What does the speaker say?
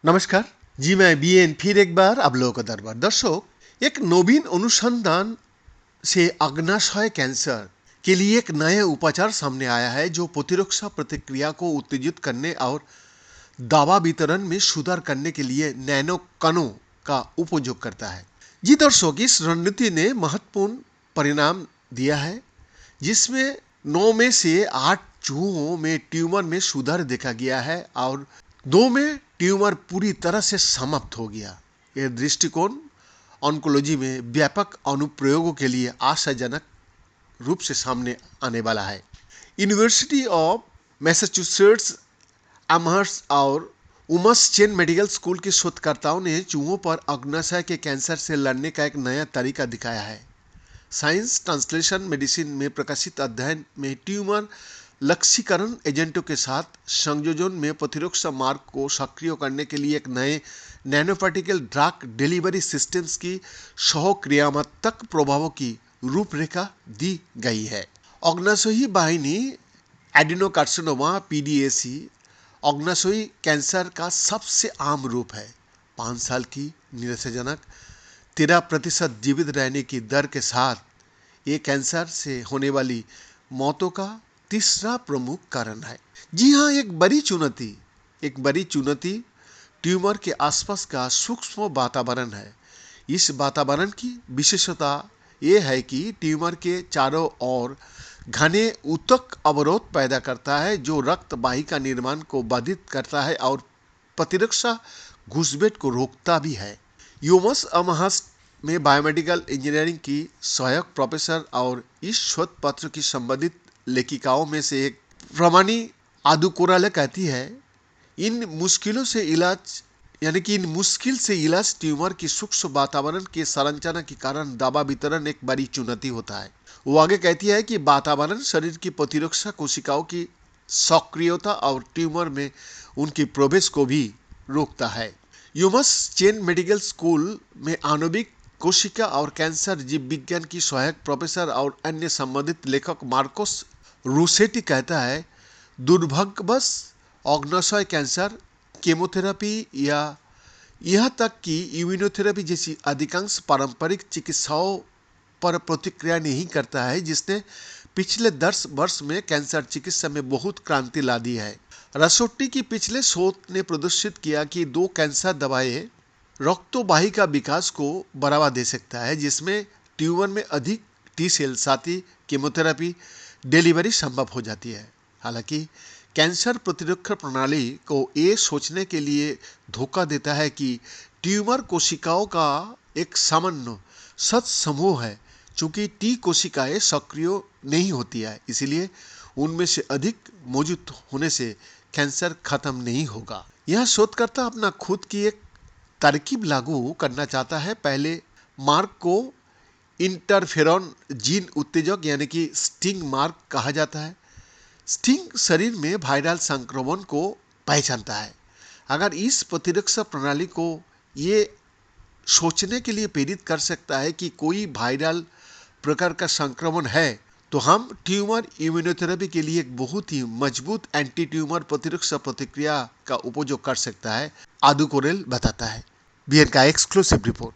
नमस्कार जी, मैं बीएन फिर एक बार आप लोगों का दरबार। दर्शक, एक नवीन अनुसंधान से अग्नाशय कैंसर के लिए एक नया उपचार सामने आया है जो प्रतिरक्षा प्रतिक्रिया को उत्तेजित करने और दवा वितरण में सुधार करने के लिए नैनो कणों का उपयोग करता है। जी दर्शक, इस रणनीति ने महत्वपूर्ण परिणाम दिया है, जिसमें 9 में से 8 चूहों में ट्यूमर में सुधार देखा गया है और 2 में ट्यूमर पूरी तरह से समाप्त हो गया। यह दृष्टिकोण ऑन्कोलॉजी में व्यापक अनुप्रयोगों के लिए आशाजनक रूप से सामने आने वाला है। यूनिवर्सिटी ऑफ मैसाचुसेट्स एमहर्स्ट और उमस चेन मेडिकल स्कूल के शोधकर्ताओं ने चूहों पर अग्नाशय के कैंसर से लड़ने का एक नया तरीका दिखाया है। साइंस ट्रांसलेशन मेडिसिन में प्रकाशित अध्ययन में ट्यूमर लक्ष्यीकरण एजेंटों के साथ संयोजन में प्रतिरक्षा मार्ग को सक्रिय करने के लिए एक नए नैनोपार्टिकल ड्रग डिलीवरी सिस्टम्स की सहक्रियात्मक प्रभावों की रूपरेखा दी गई है। अग्नाशयी वाहिनी एडिनोकार्सिनोमा पीडीएसी अग्नाशयी कैंसर का सबसे आम रूप है। 5 साल की निराशाजनक 13% जीवित रहने की दर के साथ ये कैंसर से होने वाली मौतों का तीसरा प्रमुख कारण है। जी हाँ, एक बड़ी चुनौती ट्यूमर के आसपास का सूक्ष्म वातावरण है। इस वातावरण की विशेषता ये है कि ट्यूमर के चारों ओर घने ऊतक अवरोध पैदा करता है जो रक्त वाहिका निर्माण को बाधित करता है और प्रतिरक्षा घुसपैठ को रोकता भी है। यूमस अमहर्स्ट में बायोमेडिकल इंजीनियरिंग की सहायक प्रोफेसर और इस शोध पत्र की संबंधित लेखिकाओं में से एक प्रमाणी आदुकोराले कहती है, इन मुश्किल से इलाज ट्यूमर की सूक्ष्म वातावरण के संरचना के कारण दवा वितरण एक बड़ी चुनौती होता है। वो आगे कहती है कि वातावरण शरीर की प्रतिरक्षा कोशिकाओं की सक्रियता और ट्यूमर में उनकी प्रवेश को भी रोकता है। यूमस चेन मेडिकल स्कूल में आणविक कोशिका और कैंसर जीव विज्ञान की सहायक प्रोफेसर और अन्य संबंधित लेखक मार्कोस रूसेटी कहता है, दुर्भाग्यवश अग्नाशय कैंसर केमोथेरेपी या यह तक कि इम्यूनोथेरेपी जैसी अधिकांश पारंपरिक चिकित्साओं पर प्रतिक्रिया नहीं करता है, जिसने पिछले 10 वर्ष में कैंसर चिकित्सा में बहुत क्रांति ला दी है। रसोट्टी की पिछले शोध ने प्रदर्शित किया कि 2 कैंसर दवाएं रक्तवाहिका विकास को बढ़ावा दे सकता है, जिसमें ट्यूमर में अधिक टी सेल साथ ही कीमोथेरेपी डिलीवरी संभव हो जाती है। हालांकि कैंसर प्रतिरक्षा प्रणाली को ये सोचने के लिए धोखा देता है कि ट्यूमर कोशिकाओं का एक सामान्य सत समूह है। चूंकि टी कोशिकाएं सक्रिय नहीं होती है, इसलिए उनमें से अधिक मौजूद होने से कैंसर खत्म नहीं होगा। यह शोधकर्ता अपना खुद की एक तरकीब लागू करना चाहता है। पहले मार्ग को इंटरफेरॉन जीन उत्तेजक यानी कि स्टिंग मार्ग कहा जाता है। स्टिंग शरीर में वायरल संक्रमण को पहचानता है। अगर इस प्रतिरक्षा प्रणाली को ये सोचने के लिए प्रेरित कर सकता है कि कोई वायरल प्रकार का संक्रमण है, तो हम ट्यूमर इम्यूनोथेरेपी के लिए एक बहुत ही मजबूत एंटी ट्यूमर प्रतिरक्षा प्रतिक्रिया का उपयोग कर सकता है, आदुकोरेल बताता है। बीएन का एक्सक्लूसिव रिपोर्ट।